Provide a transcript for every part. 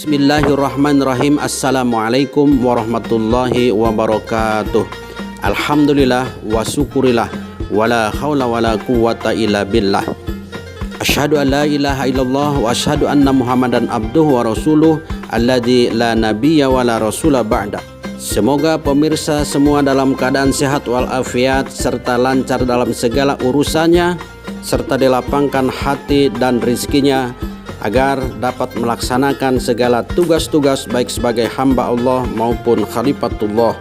Bismillahirrahmanirrahim. Assalamualaikum warahmatullahi wabarakatuh. Alhamdulillah wa syukurillah wala haula wala quwata illa billah. Asyhadu an la ilaha illallah wa asyhadu anna Muhammadan abduhu wa rasuluh alladzi la nabiyya wa la rasula ba'da. Semoga pemirsa semua dalam keadaan sehat walafiat serta lancar dalam segala urusannya, serta dilapangkan hati dan rizkinya agar dapat melaksanakan segala tugas-tugas baik sebagai hamba Allah maupun khalifatullah.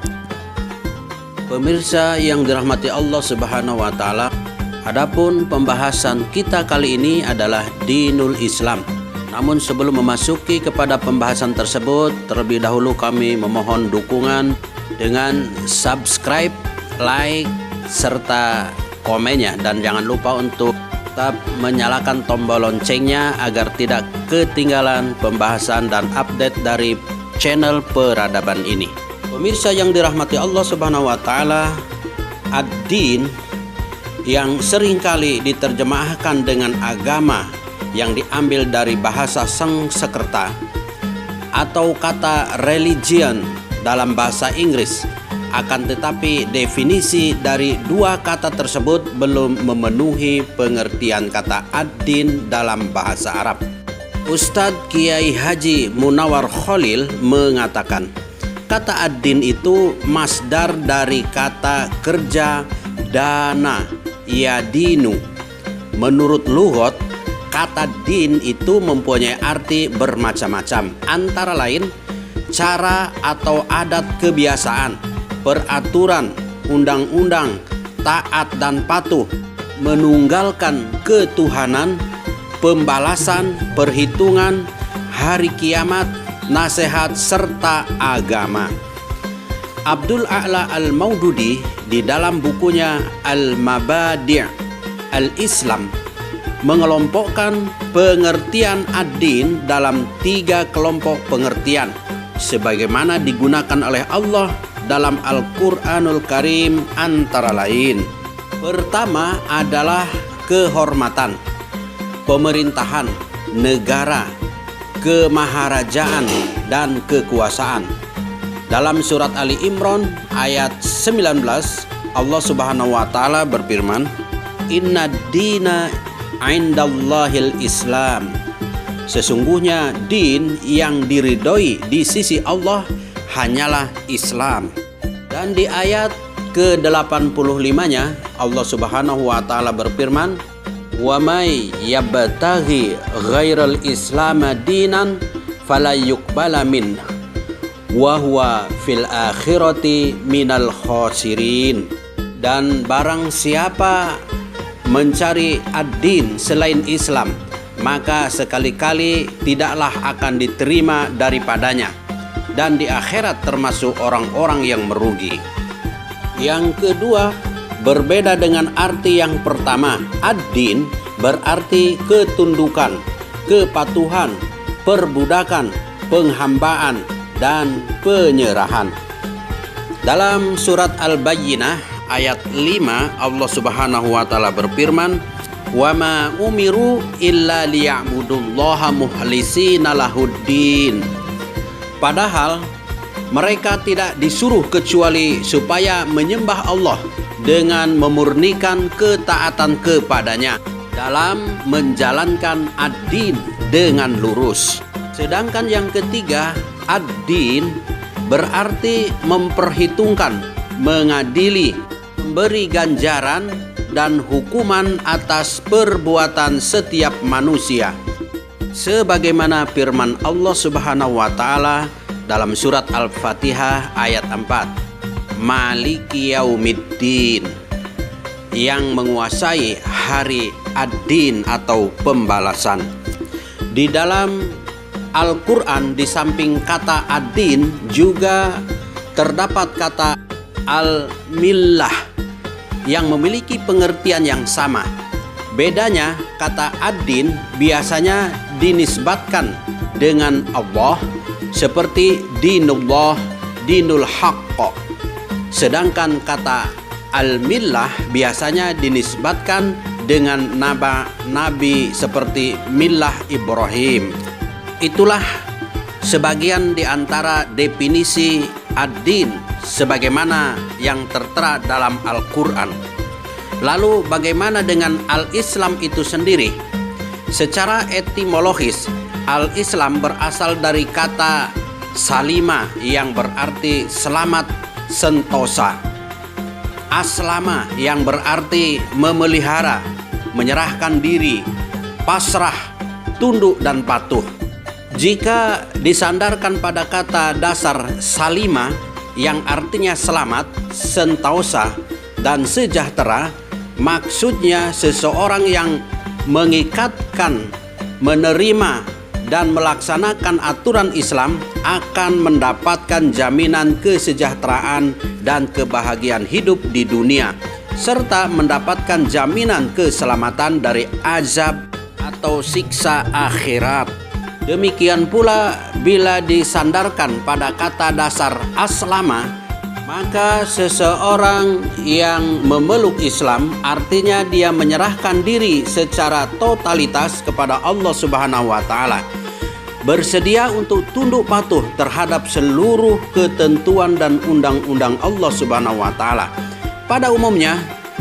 Pemirsa yang dirahmati Allah Subhanahu wa taala, adapun pembahasan kita kali ini adalah Dinul Islam. Namun sebelum memasuki kepada pembahasan tersebut, terlebih dahulu kami memohon dukungan dengan subscribe, like, serta komennya, dan jangan lupa untuk tetap menyalakan tombol loncengnya agar tidak ketinggalan pembahasan dan update dari channel peradaban ini. Pemirsa yang dirahmati Allah Subhanahu wa taala, ad-din yang seringkali diterjemahkan dengan agama yang diambil dari bahasa Sanskerta atau kata religion dalam bahasa Inggris. Akan tetapi definisi dari dua kata tersebut belum memenuhi pengertian kata ad-din dalam bahasa Arab. Ustadz Kiai Haji Munawar Khalil mengatakan, kata ad-din itu masdar dari kata kerja dana yadinu. Menurut lughat, kata din itu mempunyai arti bermacam-macam, antara lain cara atau adat kebiasaan, peraturan, undang-undang, taat dan patuh, menunggalkan ketuhanan, pembalasan, perhitungan, hari kiamat, nasihat, serta agama. Abdul A'la Al-Maududi di dalam bukunya Al-Mabadi' Al-Islam mengelompokkan pengertian ad-din dalam 3 kelompok pengertian sebagaimana digunakan oleh Allah dalam Al-Quranul Karim, antara lain. Pertama adalah kehormatan, pemerintahan, negara, kemaharajaan, dan kekuasaan. Dalam surat Ali Imran ayat 19, Allah Subhanahu wa taala berfirman, "Inna dina indallahil Islam." Sesungguhnya din yang diridhoi di sisi Allah hanyalah Islam. Dan di ayat ke-85-nya Allah Subhanahu wa taala berfirman, "Wa may yabtaghi ghairal islam dinan fala yuqbala min wa huwa fil akhirati minal khasirin." Dan barang siapa mencari ad-din selain Islam, maka sekali-kali tidaklah akan diterima daripadanya, dan di akhirat termasuk orang-orang yang merugi. Yang kedua, berbeda dengan arti yang pertama. Ad-din berarti ketundukan, kepatuhan, perbudakan, penghambaan, dan penyerahan. Dalam surat Al-Bayyinah ayat 5 Allah Subhanahu wa taala berfirman, "Wa ma umiru illa liya'budullaha mukhlisina lahuddin." Padahal mereka tidak disuruh kecuali supaya menyembah Allah dengan memurnikan ketaatan kepadanya dalam menjalankan ad-din dengan lurus. Sedangkan yang ketiga, ad-din berarti memperhitungkan, mengadili, memberi ganjaran dan hukuman atas perbuatan setiap manusia, sebagaimana firman Allah Subhanahu wa taala dalam surat Al-Fatihah ayat 4, "Maliki yaumiddin," yang menguasai hari ad-din atau pembalasan. Di dalam Al-Quran di samping kata ad-din juga terdapat kata al-millah yang memiliki pengertian yang sama. Bedanya, kata ad-din biasanya dinisbatkan dengan Allah seperti dinullah, dinul haqq. Sedangkan kata al-millah biasanya dinisbatkan dengan nabi seperti millah Ibrahim. Itulah sebagian di antara definisi ad-din sebagaimana yang tertera dalam Al-Quran. Lalu bagaimana dengan al-Islam itu sendiri? Secara etimologis, al-Islam berasal dari kata salima yang berarti selamat sentosa. Aslama yang berarti memelihara, menyerahkan diri, pasrah, tunduk dan patuh. Jika disandarkan pada kata dasar salima yang artinya selamat, sentosa, dan sejahtera, maksudnya seseorang yang mengikatkan, menerima, dan melaksanakan aturan Islam akan mendapatkan jaminan kesejahteraan dan kebahagiaan hidup di dunia, serta mendapatkan jaminan keselamatan dari azab atau siksa akhirat. Demikian pula bila disandarkan pada kata dasar aslama, maka seseorang yang memeluk Islam artinya dia menyerahkan diri secara totalitas kepada Allah Subhanahu wa taala. Bersedia untuk tunduk patuh terhadap seluruh ketentuan dan undang-undang Allah Subhanahu wa taala. Pada umumnya,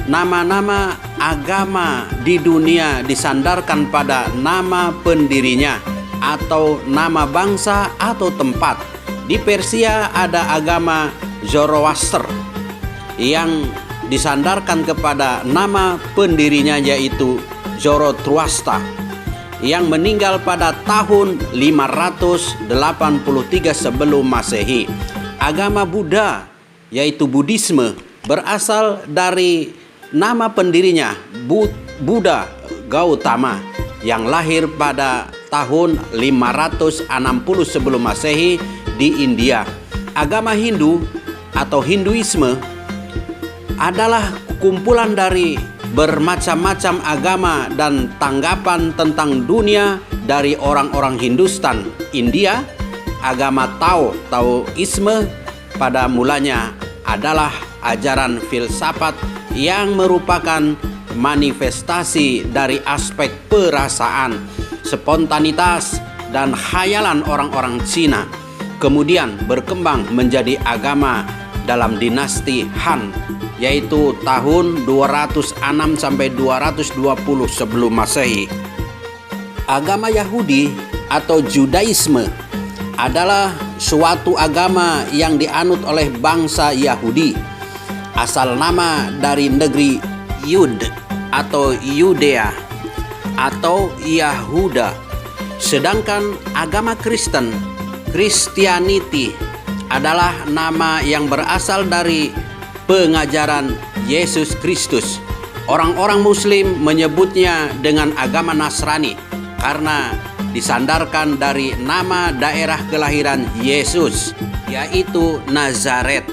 nama-nama agama di dunia disandarkan pada nama pendirinya atau nama bangsa atau tempat. Di Persia ada agama Zoroaster yang disandarkan kepada nama pendirinya yaitu Zoroaster yang meninggal pada tahun 583 sebelum Masehi. Agama Buddha yaitu Buddhisme berasal dari nama pendirinya Buddha Gautama yang lahir pada tahun 560 sebelum Masehi di India. Agama Hindu atau Hinduisme adalah kumpulan dari bermacam-macam agama dan tanggapan tentang dunia dari orang-orang Hindustan, India. Agama Taoisme pada mulanya adalah ajaran filsafat yang merupakan manifestasi dari aspek perasaan, spontanitas, dan khayalan orang-orang Cina. Kemudian berkembang menjadi agama dalam dinasti Han, yaitu tahun 206 sampai 220 sebelum Masehi. Agama Yahudi atau Judaisme adalah suatu agama yang dianut oleh bangsa Yahudi. Asal nama dari negeri Yud atau Yudea atau Yahuda. Sedangkan agama Kristen, Christianity, adalah nama yang berasal dari pengajaran Yesus Kristus. Orang-orang Muslim menyebutnya dengan agama Nasrani karena disandarkan dari nama daerah kelahiran Yesus, yaitu Nazaret.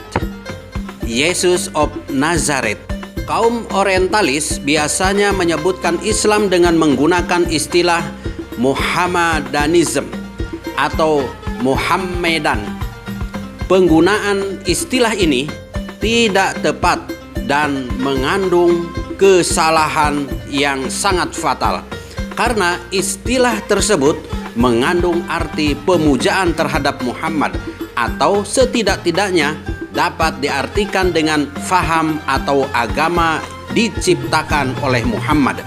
Yesus of Nazareth. Kaum orientalis biasanya menyebutkan Islam dengan menggunakan istilah Muhammadanism atau Muhammadan. Penggunaan istilah ini tidak tepat dan mengandung kesalahan yang sangat fatal karena istilah tersebut mengandung arti pemujaan terhadap Muhammad atau setidak-tidaknya dapat diartikan dengan faham atau agama diciptakan oleh Muhammad.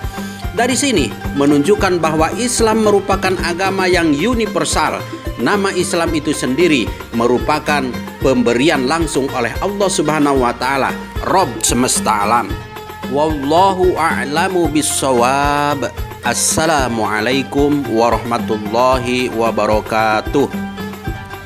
Dari sini menunjukkan bahwa Islam merupakan agama yang universal. Nama Islam itu sendiri merupakan pemberian langsung oleh Allah Subhanahu wa taala, Rabb semesta alam. Wallahu a'lamu bissawab. Assalamualaikum warahmatullahi wabarakatuh.